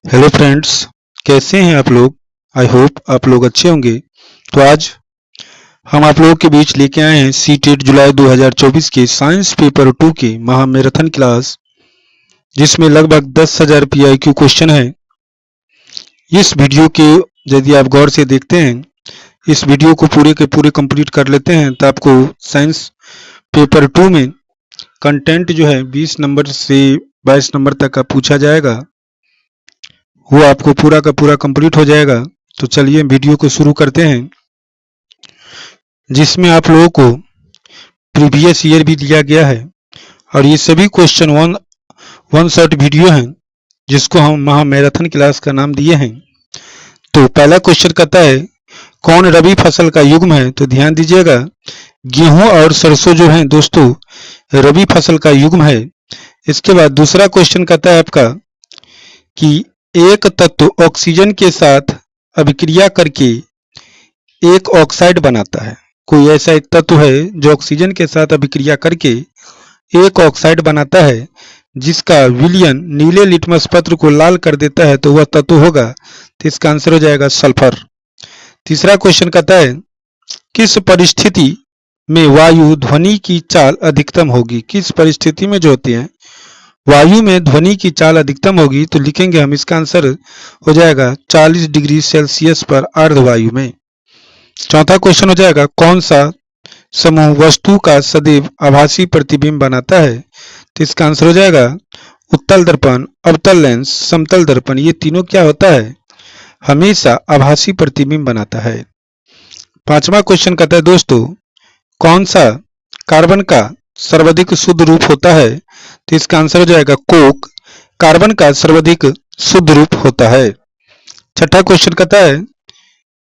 Hello friends, कैसे हैं आप लोग। आई होप आप लोग अच्छे होंगे। तो आज हम आप लोगों के बीच लेके आए हैं सीटेट जुलाई 2024 के साइंस पेपर 2 के महा मैराथन क्लास, जिसमें लगभग 10,000 पीआईक्यू क्वेश्चन हैं। इस वीडियो के यदि आप गौर से देखते हैं, इस वीडियो को पूरे के पूरे कंप्लीट कर लेते हैं तो आपको साइंस पेपर 2 में कंटेंट जो है 20 नंबर से 22 नंबर तक का पूछा जाएगा, वो आपको पूरा का पूरा कंप्लीट हो जाएगा। तो चलिए वीडियो को शुरू करते हैं, जिसमें आप लोगों को प्रीवियस ईयर भी दिया गया है और ये सभी क्वेश्चन वन शॉट वीडियो हैं, जिसको हम महा मैराथन क्लास का नाम दिए हैं। तो पहला क्वेश्चन कहता है कौन रबी फसल का युग्म है। तो ध्यान दीजिएगा, गेहूं और सरसों जो है दोस्तों रबी फसल का युग्म है। इसके बाद दूसरा क्वेश्चन कहता है आपका कि एक तत्व ऑक्सीजन के साथ अभिक्रिया करके एक ऑक्साइड बनाता है। कोई ऐसा एक तत्व है जो ऑक्सीजन के साथ अभिक्रिया करके एक ऑक्साइड बनाता है, जिसका विलयन नीले लिटमस पत्र को लाल कर देता है, तो वह तत्व होगा। तो इसका आंसर हो जाएगा सल्फर। तीसरा क्वेश्चन कहता है किस परिस्थिति में वायु ध्वनि की चाल अधिकतम होगी। किस परिस्थिति में जो होती है वायु में ध्वनि की चाल अधिकतम होगी, तो लिखेंगे हम, इसका आंसर हो जाएगा 40 डिग्री सेल्सियस पर अर्धवायु में। चौथा क्वेश्चन हो जाएगा कौन सा समूह वस्तु का सदैव आभासी प्रतिबिंब बनाता है। तो इसका आंसर हो जाएगा उत्तल दर्पण, अवतल लेंस, समतल दर्पण। ये तीनों क्या होता है, हमेशा आभासी प्रतिबिंब बनाता है। पांचवा क्वेश्चन कहता है दोस्तों कौन सा कार्बन का सर्वाधिक शुद्ध रूप होता है। तो इसका आंसर हो जाएगा कोक, कार्बन का सर्वाधिक शुद्ध रूप होता है। छठा क्वेश्चन कहता है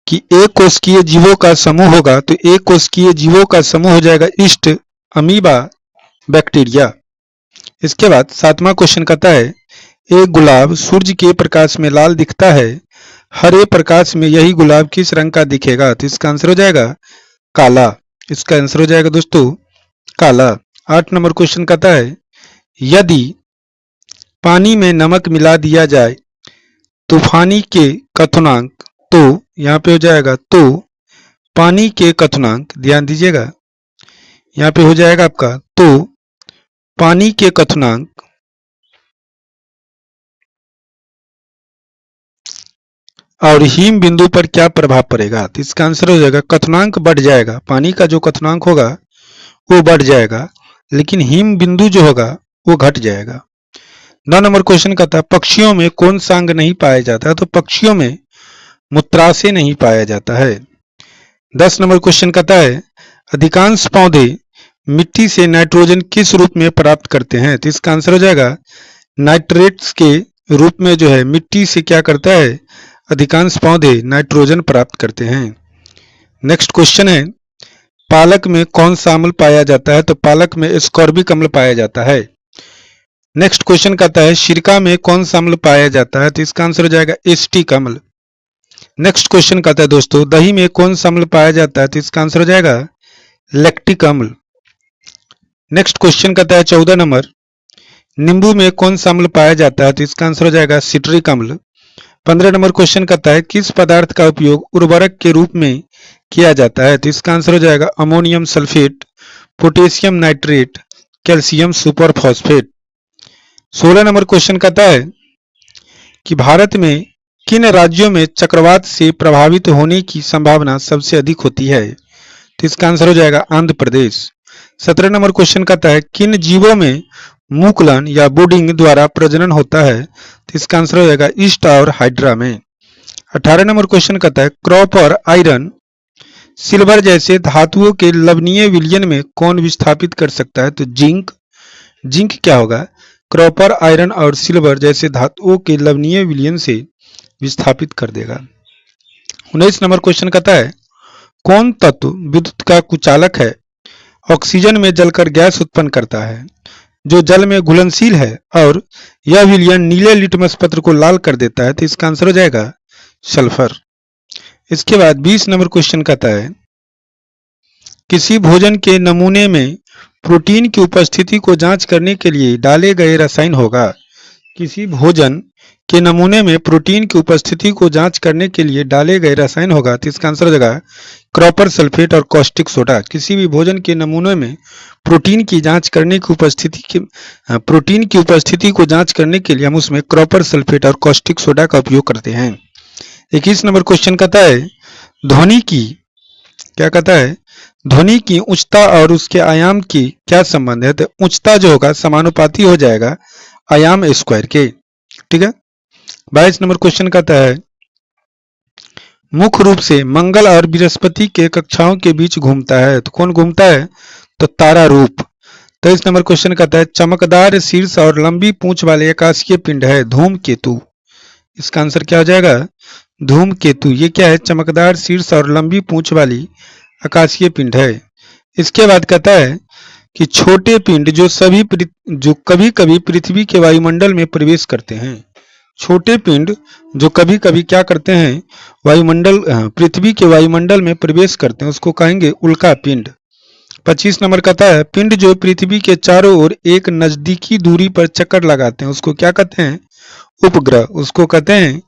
कि एक कोशिकीय जीवों का समूह होगा, तो एक कोशिकीय जीवों का समूह हो जाएगा ईस्ट, अमीबा, बैक्टीरिया। इसके बाद सातवां क्वेश्चन कहता है एक गुलाब सूर्य के प्रकाश में लाल दिखता है, हरे प्रकाश में यही गुलाब किस रंग का दिखेगा। तो इसका आंसर हो जाएगा काला। इसका आंसर हो जाएगा दोस्तों काला। 8 नंबर क्वेश्चन कहता है यदि पानी में नमक मिला दिया जाए तूफानी के क्वथनांक, तो यहाँ पे हो जाएगा तो पानी के क्वथनांक, ध्यान दीजिएगा यहाँ पे हो जाएगा आपका तो पानी के क्वथनांक और हिम बिंदु पर क्या प्रभाव पड़ेगा। तो इसका आंसर हो जाएगा क्वथनांक बढ़ जाएगा, पानी का जो क्वथनांक होगा वो बढ़ जाएगा, लेकिन हिम बिंदु जो होगा वो घट जाएगा। 9 नंबर क्वेश्चन कहता है पक्षियों में कौन सा अंग नहीं पाया जाता है। तो पक्षियों में मूत्राशय नहीं पाया जाता है। 10 नंबर क्वेश्चन कहता है अधिकांश पौधे मिट्टी से नाइट्रोजन किस रूप में प्राप्त करते हैं। तो इसका आंसर हो जाएगा नाइट्रेट्स के रूप में जो है मिट्टी से क्या करता है, अधिकांश पौधे नाइट्रोजन प्राप्त करते हैं। नेक्स्ट क्वेश्चन है पालक में कौन सा अम्ल पाया जाता है। तो पालक में एस्कॉर्बिक अम्ल पाया जाता है। नेक्स्ट क्वेश्चन कहता है सिरका में कौन सा अम्ल पाया जाता है। तो इसका आंसर हो जाएगा एसिटिक अम्ल। नेक्स्ट क्वेश्चन कहता है दोस्तों दही में कौन सा अम्ल पाया जाता है। तो इसका आंसर हो जाएगा लैक्टिक अम्ल। नेक्स्ट क्वेश्चन कहता है 14 नंबर नींबू में कौन सा अम्ल पाया जाता है। तो इसका आंसर हो जाएगा सिट्रिक अम्ल। 15 नंबर क्वेश्चन कहता है किस पदार्थ का उपयोग उर्वरक के रूप में किया जाता है। तो इसका आंसर हो जाएगा ammonium sulphate, potassium nitrate, calcium super phosphate. 16 number question कहता है कि भारत में किन राज्यों में चक्रवात से प्रभावित होने की संभावना सबसे अधिक होती है। तो इसका आंसर हो जाएगा आंध्र प्रदेश। 17 नंबर क्वेश्चन कहता है किन जीवों में मुकुलन या बुडिंग द्वारा प्रजनन होता है। तो इसका आंसर हो जाएगा ईस्ट और हाइड्रा में। 18 नंबर क्वेश्चन कहता है कॉपर, आयरन, सिल्वर जैसे धातुओं के लवणीय विलयन में कौन विस्थापित कर सकता है। तो जिंक। जिंक क्या होगा, कॉपर, आयरन और सिल्वर जैसे धातुओं के लवणीय विलयन से विस्थापित कर देगा। 19 नंबर क्वेश्चन कहता है कौन तत्व विद्युत का कुचालक है, ऑक्सीजन में जलकर गैस उत्पन्न करता है, जो जल में घुलनशील है और यह विलयन नीले लिटमस पत्र को लाल कर देता है। तो इसका आंसर हो जाएगा सल्फर। इसके बाद 20 नंबर क्वेश्चन कहता है किसी भोजन के नमूने में प्रोटीन की उपस्थिति को जांच करने के लिए डाले गए रसायन होगा। किसी भोजन के नमूने में प्रोटीन की उपस्थिति को जांच करने के लिए डाले गए रसायन होगा, तो इसका आंसर हो जाएगा कॉपर सल्फेट और कॉस्टिक सोडा। किसी भी भोजन के नमूने में प्रोटीन की उपस्थिति को जांच करने के लिए हम उसमें कॉपर सल्फेट और कॉस्टिक सोडा का उपयोग करते हैं। 21 नंबर क्वेश्चन कहता है ध्वनि की उच्चता और उसके आयाम की क्या संबंध है? तो उच्चता जो होगा समानुपाती हो जाएगा आयाम स्क्वायर के। ठीक है। 22 नंबर क्वेश्चन कहता है मुख्य रूप से मंगल और बृहस्पति के कक्षाओं के बीच घूमता है, तो कौन घूमता है? तो तारा रूप। 23 नंबर क्वेश्चन कहता है चमकदार शीर्ष और लंबी पूंछ वाले आकाशीय पिंड है धूमकेतु। इसका आंसर क्या हो जाएगा? धूमकेतु। ये क्या है? चमकदार शीर्ष और लंबी पूंछ वाली आकाशीय पिंड है। इसके बाद कहता है कि छोटे पिंड जो कभी कभी पृथ्वी के वायुमंडल में प्रवेश करते हैं। छोटे पिंड जो कभी कभी क्या करते हैं? पृथ्वी के वायुमंडल में प्रवेश करते हैं, उसको कहेंगे उल्का पिंड। 25 नंबर कहता है पिंड जो पृथ्वी के चारों ओर एक नजदीकी दूरी पर चक्कर लगाते हैं, उसको क्या कहते हैं? उपग्रह। उसको कहते हैं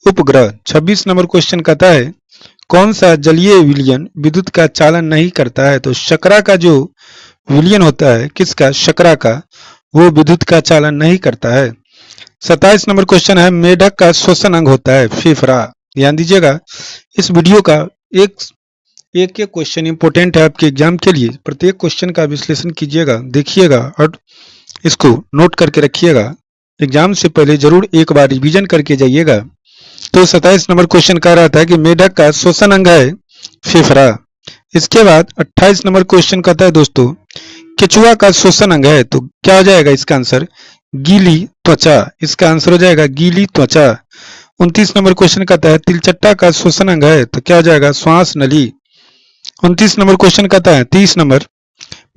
उपग्रह। 26 नंबर क्वेश्चन कहता है कौन सा जलीय विलयन विद्युत का चालन नहीं करता है? तो शकरा का जो विलयन होता है, किसका? शकरा का, वो विद्युत का चालन नहीं करता है। 27 नंबर क्वेश्चन है मेढक का श्वसन अंग होता है फेफड़ा। ध्यान दीजिएगा, इस वीडियो का एक क्वेश्चन इंपॉर्टेंट है आपके एग्जाम के लिए। प्रत्येक क्वेश्चन का विश्लेषण कीजिएगा, देखिएगा और इसको नोट करके रखिएगा। एग्जाम से पहले जरूर एक बार रिवीजन करके जाइएगा। तो 27 नंबर क्वेश्चन कह रहा था कि मेढक का श्वसन अंग है फेफड़ा। इसके बाद 28 नंबर क्वेश्चन कहता है दोस्तों केचुआ का श्वसन अंग है, तो क्या हो जाएगा इसका आंसर? गीली त्वचा। इसका आंसर हो जाएगा गीली त्वचा। 29 नंबर क्वेश्चन कहता है तिलचट्टा का श्वसन अंग है, तो क्या हो जाएगा? श्वास नली। 29 नंबर क्वेश्चन कहता है 30 नंबर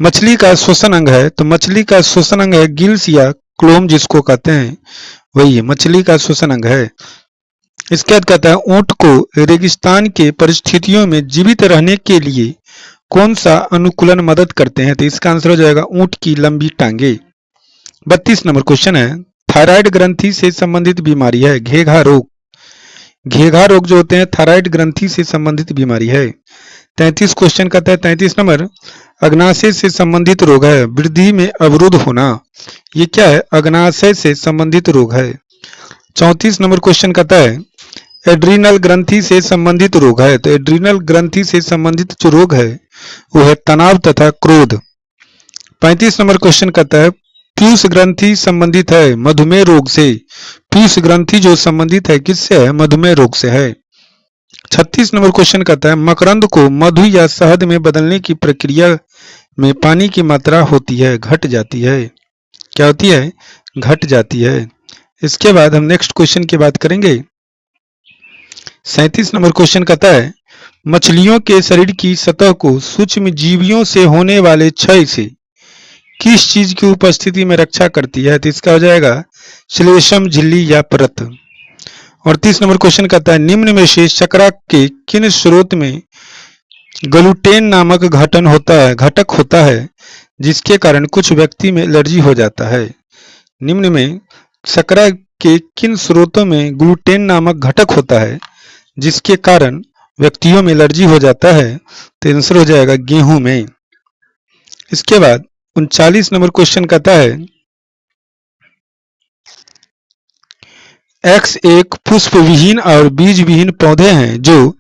मछली का श्वसन अंग है, तो मछली का श्वसन अंग है गिल्स या क्लोम, जिसको कहते हैं वही है, मछली का श्वसन अंग है। इसके बाद कहता है ऊंट को रेगिस्तान के परिस्थितियों में जीवित रहने के लिए कौन सा अनुकूलन मदद करते हैं? तो इसका आंसर हो जाएगा ऊंट की लंबी टांगे। 32 नंबर क्वेश्चन है थायराइड ग्रंथि से संबंधित बीमारी है घेघा रोग। घेघा रोग जो होते हैं थायराइड ग्रंथि से संबंधित बीमारी है। 33 क्वेश्चन कहता है 33 नंबर अग्नाशय से संबंधित रोग है वृद्धि में अवरुद्ध होना। ये क्या है? अग्नाशय से संबंधित रोग है। 34 नंबर क्वेश्चन कहता है एड्रीनल ग्रंथि से संबंधित रोग है, तो एड्रीनल ग्रंथि से संबंधित जो रोग है वो है तनाव तथा क्रोध। 35 नंबर क्वेश्चन कहता है पीयूष ग्रंथि संबंधित है मधुमेह रोग से। पीयूष ग्रंथि जो संबंधित है किससे है? मधुमेह रोग से है। 36 नंबर क्वेश्चन कहता है मकरंद को मधु या शहद में बदलने की प्रक्रिया में पानी की मात्रा होती है घट जाती है। क्या होती है? घट जाती है। इसके बाद हम नेक्स्ट क्वेश्चन की बात करेंगे। 37 नंबर क्वेश्चन कहता है मछलियों के शरीर की सतह को सूक्ष्म जीवियों से होने वाले क्षय से किस चीज की उपस्थिति में रक्षा करती है? तो इसका हो जाएगा श्लेष्म झिल्ली या परत। 38 नंबर क्वेश्चन कहता है निम्न में से शकरा के किन स्रोत में ग्लूटेन नामक घटक होता है जिसके कारण कुछ व्यक्ति में एलर्जी हो जाता है? निम्न में शकरा के किन स्रोतों में ग्लूटेन नामक घटक होता है जिसके कारण व्यक्तियों में एलर्जी हो जाता है? तो आंसर हो जाएगा गेहूं में। इसके बाद 39 नंबर क्वेश्चन कहता है एक्स एक पुष्प विहीन और बीज विहीन पौधे हैं जो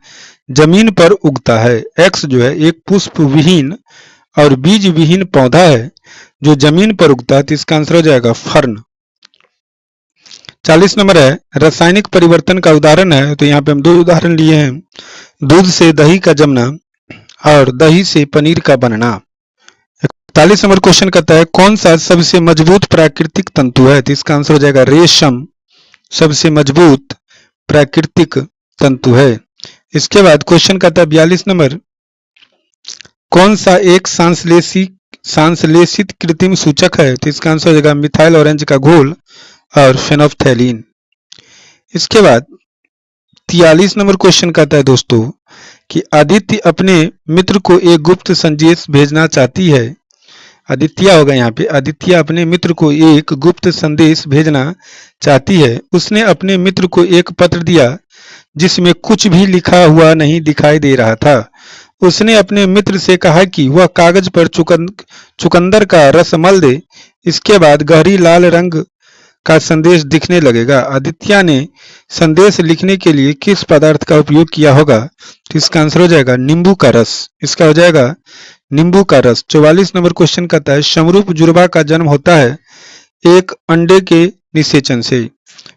जमीन पर उगता है। एक्स जो है एक पुष्प विहीन और बीज विहीन पौधा है जो जमीन पर उगता है, तो इसका आंसर हो जाएगा फर्न। 40 नंबर है रासायनिक परिवर्तन का उदाहरण है, तो यहाँ पे हम दो उदाहरण लिए हैं दूध से दही का जमना और दही से पनीर का बनना। 41 नंबर क्वेश्चन कहता है कौन सा सबसे मजबूत प्राकृतिक तंतु है? तो इसका आंसर हो जाएगा रेशम सबसे मजबूत प्राकृतिक तंतु है। इसके बाद क्वेश्चन कहता है 42 नंबर कौन सा एक सांश्लेषित कृत्रिम सूचक है? तो इसका आंसर हो जाएगा मिथाइल ऑरेंज का घोल और फेनोफ्थैलीन। इसके बाद 43 नंबर क्वेश्चन कहता है दोस्तों कि आदित्य अपने मित्र को एक गुप्त संदेश भेजना चाहती है आदित्य होगा यहाँ पे। आदित्य अपने मित्र को एक गुप्त संदेश भेजना चाहती है। उसने अपने मित्र को एक पत्र दिया जिसमें कुछ भी लिखा हुआ नहीं दिखाई दे रहा था। उसने अपने मित्र से कहा कि वह कागज पर चुकंदर का रस मल दे, इसके बाद गहरी लाल रंग का संदेश दिखने लगेगा। आदित्य ने संदेश लिखने के लिए किस पदार्थ का उपयोग किया होगा? तो इसका आंसर हो जाएगा नींबू का रस। इसका हो जाएगा नींबू का रस। 44 नंबर क्वेश्चन कहता है समरूप जुड़वा का जन्म होता है एक अंडे के निषेचन से।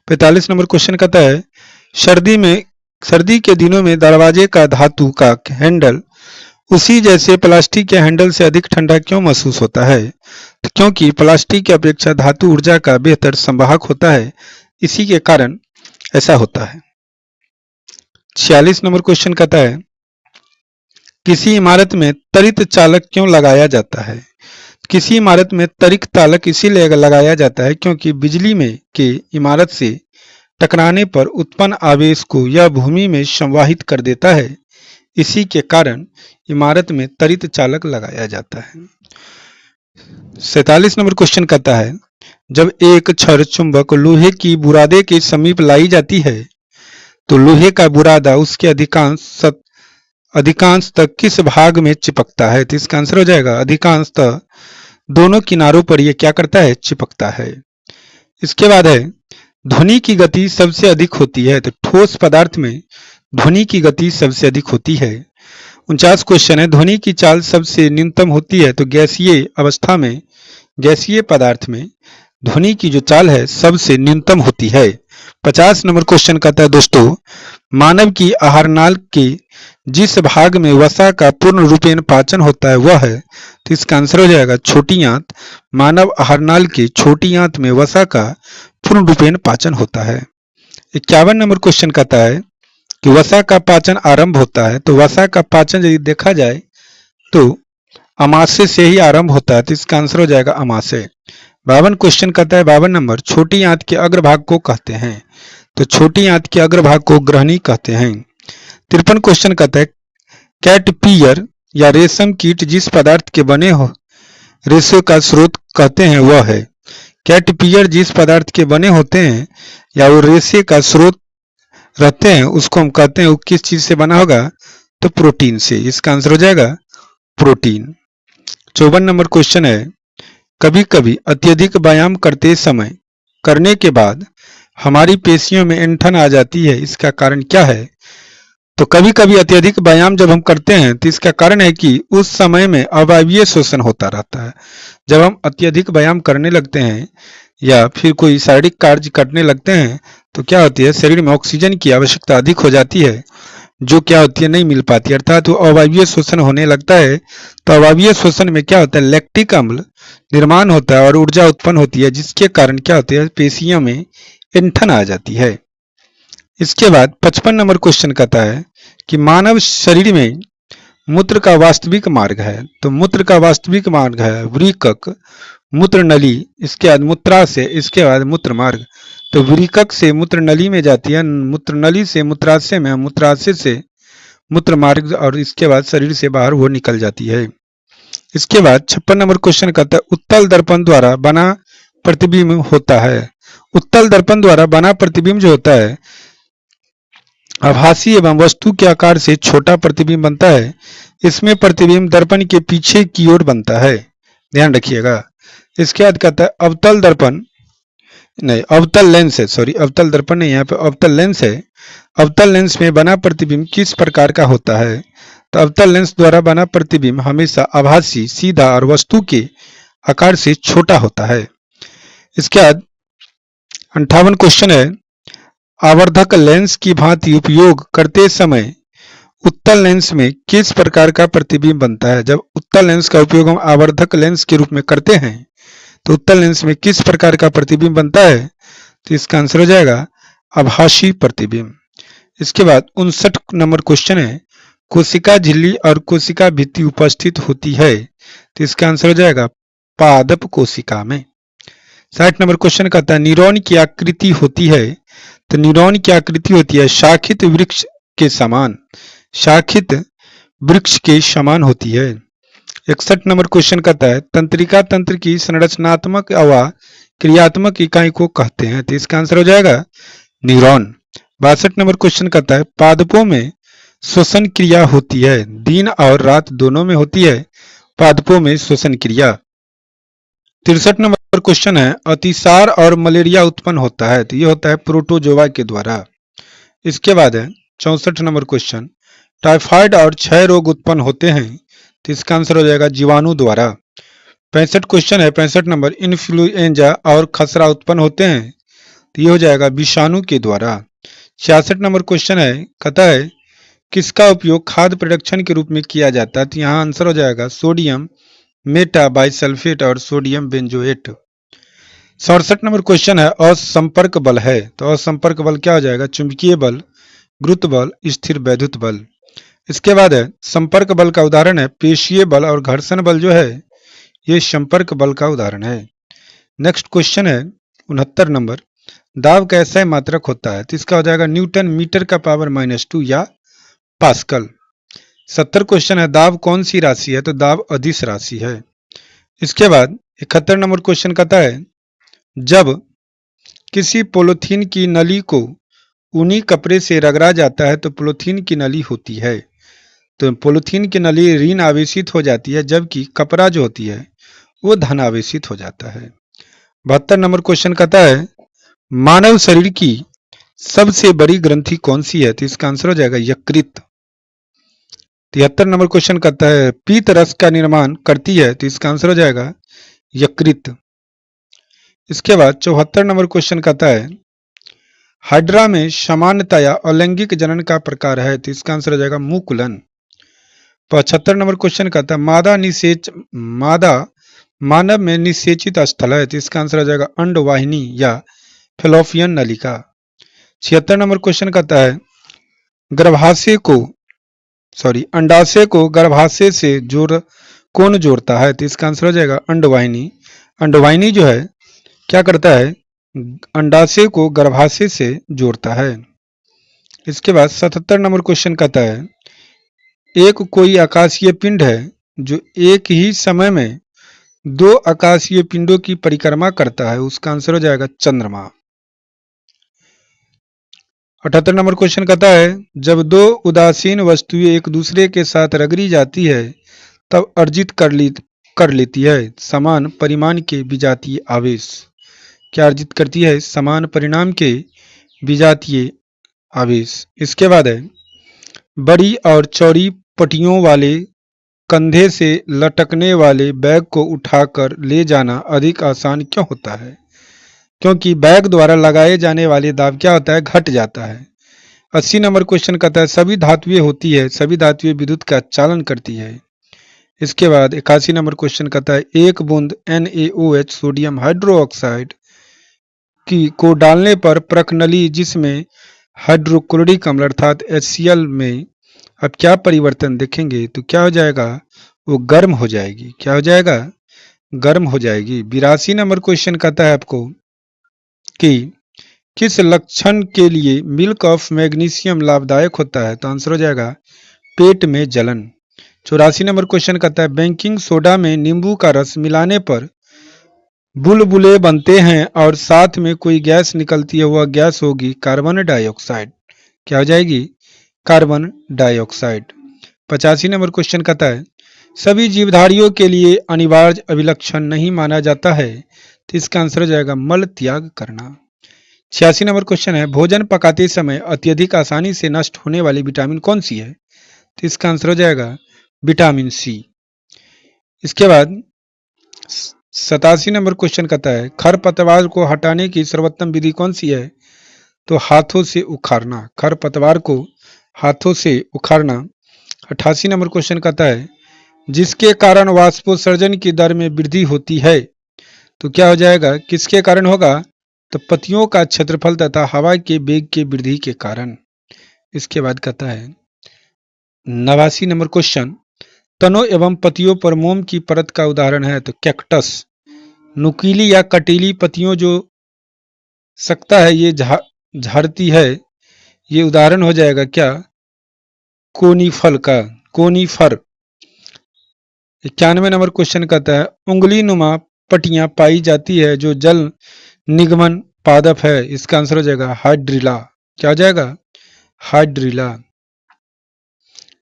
45 नंबर क्वेश्चन कहता है सर्दी के दिनों में दरवाजे का धातु का हैंडल उसी जैसे प्लास्टिक के हैंडल से अधिक ठंडा क्यों महसूस होता है? तो क्योंकि प्लास्टिक की अपेक्षा धातु ऊर्जा का बेहतर संवाहक होता है, इसी के कारण ऐसा होता है। 46 नंबर क्वेश्चन कहता है किसी इमारत में त्वरित चालक क्यों लगाया जाता है? किसी इमारत में त्वरित चालक इसीलिए लगाया जाता है क्योंकि बिजली में के इमारत से टकराने पर उत्पन्न आवेश को यह भूमि में संवाहित कर देता है, इसी के कारण इमारत में त्वरित चालक लगाया जाता है। 47 नंबर क्वेश्चन कहता है जब एक छड़ चुंबक लोहे की बुरादे के समीप लाई जाती है तो लोहे का बुरादा उसके अधिकांश तक किस भाग में चिपकता है? तो इसका आंसर हो जाएगा अधिकांशतः दोनों किनारों पर यह क्या करता है? चिपकता है। इसके बाद है ध्वनि की गति सबसे अधिक होती है, तो ठोस पदार्थ में ध्वनि की गति सबसे अधिक होती है। 49 क्वेश्चन है ध्वनि की चाल सबसे न्यूनतम होती है, तो गैसीय अवस्था में गैसीय पदार्थ में ध्वनि की जो चाल है सबसे न्यूनतम होती है। 50 नंबर क्वेश्चन कहता है दोस्तों मानव की आहार नाल के जिस भाग में वसा का पूर्ण रूपेण पाचन होता है वह है, तो इसका आंसर हो जाएगा छोटी आंत। मानव आहार नाल के छोटी आंत में वसा का पूर्ण रूपेण पाचन होता है। 51 नंबर क्वेश्चन कहता है कि वसा का पाचन आरंभ होता है, तो वसा का पाचन यदि देखा जाए तो अमाशय से ही आरंभ होता है, तो इसका आंसर हो जाएगा अमाशय। 52 क्वेश्चन कहता है 52 नंबर छोटी आंत के अग्रभाग को कहते हैं, तो छोटी आंत के अग्रभाग को ग्रहणी कहते हैं। 53 क्वेश्चन कहता है कैटरपिलर या रेशम कीट जिस पदार्थ के बने हो रेशे का स्रोत कहते हैं वह है। कैटरपिलर जिस पदार्थ के बने होते हैं या वो रेशे का स्रोत रहते हैं उसको हम कहते हैं वो किस चीज से बना होगा? तो प्रोटीन से। इसका आंसर हो जाएगा प्रोटीन। 54 नंबर क्वेश्चन है कभी कभी अत्यधिक व्यायाम करने के बाद हमारी पेशियों में ऐंठन आ जाती है, इसका कारण क्या है? तो कभी कभी अत्यधिक व्यायाम जब हम करते हैं तो इसका कारण है कि उस समय में अवायवीय शोषण होता रहता है। जब हम अत्यधिक व्यायाम करने लगते हैं या फिर कोई शारीरिक कार्य करने लगते हैं तो क्या होती है शरीर में ऑक्सीजन की आवश्यकता अधिक हो जाती है, जो क्या होती है नहीं मिल पाती, अर्थात वो अवायवीय शोषण होने लगता है। तो अवायवीय शोषण में क्या होता है लैक्टिक अम्ल निर्माण होता है और ऊर्जा उत्पन्न होती है, जिसके कारण क्या होती है पेशियों में ऐंठन आ जाती है। इसके बाद 55 नंबर क्वेश्चन कहता है कि मानव शरीर में मूत्र का वास्तविक मार्ग है, तो मूत्र का वास्तविक मार्ग है वृकक, मूत्र नली, इसके बाद मूत्राशय, इसके बाद मूत्र मार्ग। तो वृकक से मूत्र नली में जाती है, मूत्र नली से मूत्राशय में, मूत्राशय से मूत्र मार्ग और इसके बाद शरीर से बाहर वो निकल जाती है। इसके बाद 56 नंबर क्वेश्चन कहता है उत्तल दर्पण द्वारा बना प्रतिबिंब होता है। उत्तल दर्पण द्वारा बना प्रतिबिंब जो होता है आभासी एवं वस्तु के आकार से छोटा प्रतिबिंब बनता है। इसमें प्रतिबिंब दर्पण के पीछे की ओर बनता है, ध्यान रखिएगा। इसके बाद कहता है अवतल दर्पण नहीं अवतल लेंस है, सॉरी अवतल दर्पण नहीं, यहाँ पे अवतल लेंस है। अवतल लेंस में बना प्रतिबिंब किस प्रकार का होता है? तो अवतल लेंस द्वारा बना प्रतिबिंब हमेशा आभासी, सीधा और वस्तु के आकार से छोटा होता है। इसके बाद 58 क्वेश्चन है आवर्धक लेंस की भांति उपयोग करते समय उत्तल लेंस में किस प्रकार का प्रतिबिंब बनता है? जब उत्तल लेंस का उपयोग हम आवर्धक लेंस के रूप में करते हैं तो उत्तल लेंस में किस प्रकार का प्रतिबिंब बनता है? तो इसका आंसर हो जाएगा आभासी प्रतिबिंब। इसके बाद 59 नंबर क्वेश्चन है कोशिका झिल्ली और कोशिका भित्ति उपस्थित होती है, तो इसका आंसर हो जाएगा पादप कोशिका में। 60 नंबर क्वेश्चन कहता है न्यूरॉन की आकृति होती है, तो न्यूरॉन की आकृति होती है शाखित वृक्ष के समान, शाखित वृक्ष के समान होती है। 61 नंबर क्वेश्चन कहता है तंत्रिका तंत्र की संरचनात्मक व क्रियात्मक इकाई को कहते हैं, तो इसका आंसर हो जाएगा न्यूरॉन। 62 नंबर क्वेश्चन कहता है पादपों में श्वसन क्रिया होती है, दिन और रात दोनों में होती है पादपों में श्वसन क्रिया। 63 नंबर क्वेश्चन है अतिसार और मलेरिया उत्पन्न होता है, तो ये होता है प्रोटोजोआ के द्वारा। इसके बाद है 64 नंबर क्वेश्चन टाइफाइड और क्षय रोग उत्पन्न होते हैं, तो इसका आंसर हो जाएगा जीवाणु द्वारा। 65 क्वेश्चन है 65 नंबर इन्फ्लुएंजा और खसरा उत्पन्न होते हैं, तो ये हो जाएगा विषाणु के द्वारा। 66 नंबर क्वेश्चन है कहता है किसका उपयोग खाद्य प्रोडक्शन के रूप में किया जाता है, तो यहाँ आंसर हो जाएगा सोडियम मेटा बाइसल्फेट और सोडियम बेंजोएट। 67 नंबर क्वेश्चन है असंपर्क बल है, तो असंपर्क बल क्या हो जाएगा चुंबकीय बल, गुरुत्व बल, स्थिर वैद्युत बल। इसके बाद है संपर्क बल का उदाहरण है पेशीय बल और घर्षण बल जो है ये संपर्क बल का उदाहरण है। नेक्स्ट क्वेश्चन है 69 नंबर दाब का ऐसा मात्रक होता है, तो इसका हो जाएगा न्यूटन मीटर का पावर -2 या पास्कल। 70 क्वेश्चन है दाब कौन सी राशि है, तो दाब अदिश राशि है। इसके बाद 71 नंबर क्वेश्चन कहता है जब किसी पॉलीथीन की नली को ऊनी कपड़े से रगड़ा जाता है तो पॉलीथीन की नली होती है, तो पॉलीथीन की नली ऋण आवेशित हो जाती है जबकि कपड़ा जो होती है वो धन आवेशित हो जाता है। 72 नंबर क्वेश्चन कहता है मानव शरीर की सबसे बड़ी ग्रंथि कौन सी है, तो इसका आंसर हो जाएगा यकृत। 73 नंबर क्वेश्चन कहता है पीत रस का निर्माण करती है, तो इसका आंसर हो जाएगा यकृत। इसके बाद 74 नंबर क्वेश्चन कहता है हाइड्रा में सामान्यतया अलैंगिक जनन का प्रकार है, तो इसका आंसर हो जाएगा मुकुलन। 75 नंबर क्वेश्चन कहता है मादा मानव में निषेचित स्थल है, तो इसका आंसर हो जाएगा अंडवाहिनी या फेलोपियन नलिका। 76 नंबर क्वेश्चन कहता है अंडाशय को गर्भाशय से कौन जोड़ता है, तो इसका आंसर हो जाएगा अंडवाहिनी। अंडवाहिनी जो है क्या करता है अंडाशय को गर्भाशय से जोड़ता है। इसके बाद 77 नंबर क्वेश्चन कहता है एक कोई आकाशीय पिंड है जो एक ही समय में 2 आकाशीय पिंडों की परिक्रमा करता है, उसका आंसर हो जाएगा चंद्रमा। 78 नंबर क्वेश्चन कहता है जब 2 उदासीन वस्तुएं एक दूसरे के साथ रगड़ी जाती है तब अर्जित कर लेती है समान परिमाण के विजातीय आवेश। क्या अर्जित करती है समान परिणाम के विजातीय आवेश। इसके बाद है बड़ी और चौड़ी पटियों वाले कंधे से लटकने वाले बैग को उठाकर ले जाना अधिक आसान क्यों होता है, क्योंकि बैग द्वारा लगाए जाने वाले दाब क्या होता है घट जाता है। 80 नंबर क्वेश्चन कहता है सभी धातुएं होती है, सभी धातुएं विद्युत का चालन करती है। इसके बाद 81 नंबर क्वेश्चन कहता है एक बूंद NaOH सोडियम हाइड्रोक्साइड को डालने पर प्रकनली जिसमें हाइड्रोक्लोरिक अम्ल अर्थात HCl में अब क्या परिवर्तन देखेंगे, तो क्या हो जाएगा वो गर्म हो जाएगी। क्या हो जाएगा गर्म हो जाएगी। 82 नंबर क्वेश्चन कहता है आपको कि किस लक्षण के लिए मिल्क ऑफ मैग्नीशियम लाभदायक होता है, तो आंसर हो जाएगा पेट में जलन। 84 नंबर क्वेश्चन कहता है बेकिंग सोडा में नींबू का रस मिलाने पर बुलबुले बनते हैं और साथ में कोई गैस निकलती है, वह गैस होगी कार्बन डाइऑक्साइड। क्या हो जाएगी कार्बन डाइऑक्साइड। 85 नंबर क्वेश्चन कहता है सभी जीवधारियों के लिए अनिवार्य अभिलक्षण नहीं माना जाता है, तो इसका आंसर हो जाएगा मल त्याग करना। 86 नंबर क्वेश्चन है भोजन पकाते समय अत्यधिक आसानी से नष्ट होने वाली विटामिन कौन सी है, तो इसका आंसर हो जाएगा विटामिन सी। इसके बाद 87 नंबर क्वेश्चन कहता है खरपतवार को हटाने की सर्वोत्तम विधि कौन सी है, तो हाथों से उखाड़ना, खरपतवार को हाथों से उखाड़ना। 88 नंबर क्वेश्चन कहता है जिसके कारण वाष्पोत्सर्जन की दर में वृद्धि होती है, तो क्या हो जाएगा किसके कारण होगा, तो पत्तियों का क्षेत्रफल तथा हवा के वेग के वृद्धि के कारण। इसके बाद कहता है 89 नंबर क्वेश्चन तनों एवं पत्तियों पर मोम की परत का उदाहरण है, तो कैक्टस। नुकीली या कटीली पत्तियों जो सकता है ये झड़ती है, ये उदाहरण हो जाएगा क्या कोनीफर का, कोनीफर। 91 नंबर क्वेश्चन कहता है उंगली नुमा पट्टियां पाई जाती है जो जल निगमन पादप है। इसका आंसर हो जाएगा हाइड्रिला। क्या हो जाएगा? हाइड्रिला।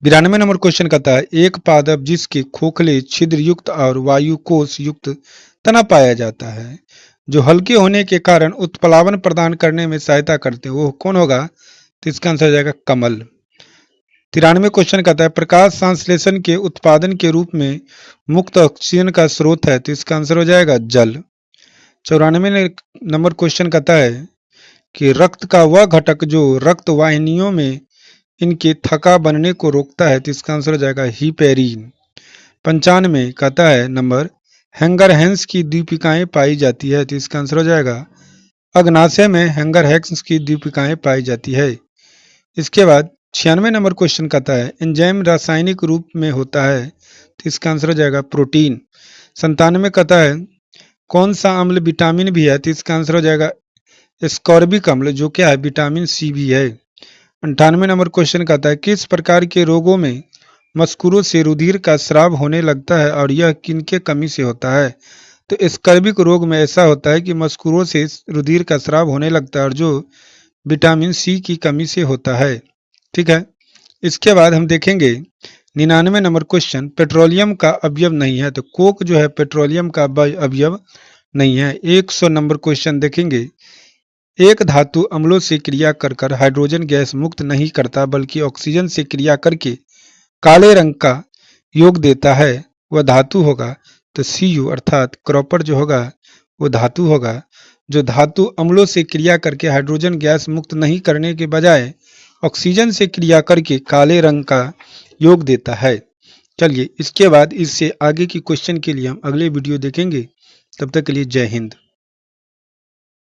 92 नंबर क्वेश्चन कहता है एक पादप जिसके खोखले छिद्र युक्त और वायु कोश युक्त तना पाया जाता है जो हल्के होने के कारण उत्प्लावन प्रदान करने में सहायता करते हैं, वो कौन होगा? तो इसका आंसर हो जाएगा कमल। 93 क्वेश्चन कहता है प्रकाश संश्लेषण के उत्पादन के रूप में मुक्त ऑक्सीजन का स्रोत है, तो इसका आंसर हो जाएगा जल। 94 नंबर क्वेश्चन कहता है कि रक्त का वह घटक जो रक्त वाहिनियों में इनके थक्का बनने को रोकता है, तो इसका आंसर हो जाएगा हिपेरिन। 95 कहता है नंबर हैंगरहैंस की दीपिकाएं पाई जाती है, तो इसका आंसर हो जाएगा अग्नाशय में हैंगरहैंस की दीपिकाएं पाई जाती है। इसके बाद 96 नंबर क्वेश्चन कहता है एंजाइम रासायनिक रूप में होता है, तो इसका आंसर हो जाएगा प्रोटीन। 97 कहता है कौन सा अम्ल विटामिन भी है, तो इसका आंसर हो जाएगा एस्कॉर्बिक अम्ल, जो क्या है? विटामिन सी भी है। 98 नंबर क्वेश्चन कहता है किस प्रकार के रोगों में मस्कुरों से रुधिर का स्राव होने लगता है और यह किनके कमी से होता है? तो एस्कॉर्बिक रोग में ऐसा होता है कि मस्कुरों से रुधिर का स्राव होने लगता है और जो विटामिन सी की कमी से होता है। ठीक है। इसके बाद हम देखेंगे 99 नंबर क्वेश्चन पेट्रोलियम का अवयव नहीं है, तो कोक जो है पेट्रोलियम का अवयव नहीं है। 100 नंबर क्वेश्चन देखेंगे एक धातु अम्लों से क्रिया कर हाइड्रोजन गैस मुक्त नहीं करता बल्कि ऑक्सीजन से क्रिया करके काले रंग का योग देता है, वह धातु होगा। तो Cu अर्थात कॉपर जो होगा वो धातु होगा जो धातु अम्लों से क्रिया करके हाइड्रोजन गैस मुक्त नहीं करने के बजाय ऑक्सीजन से क्रिया करके काले रंग का योग देता है। चलिए इसके बाद इससे आगे की क्वेश्चन के लिए हम अगले वीडियो देखेंगे। तब तक के लिए जय हिंद।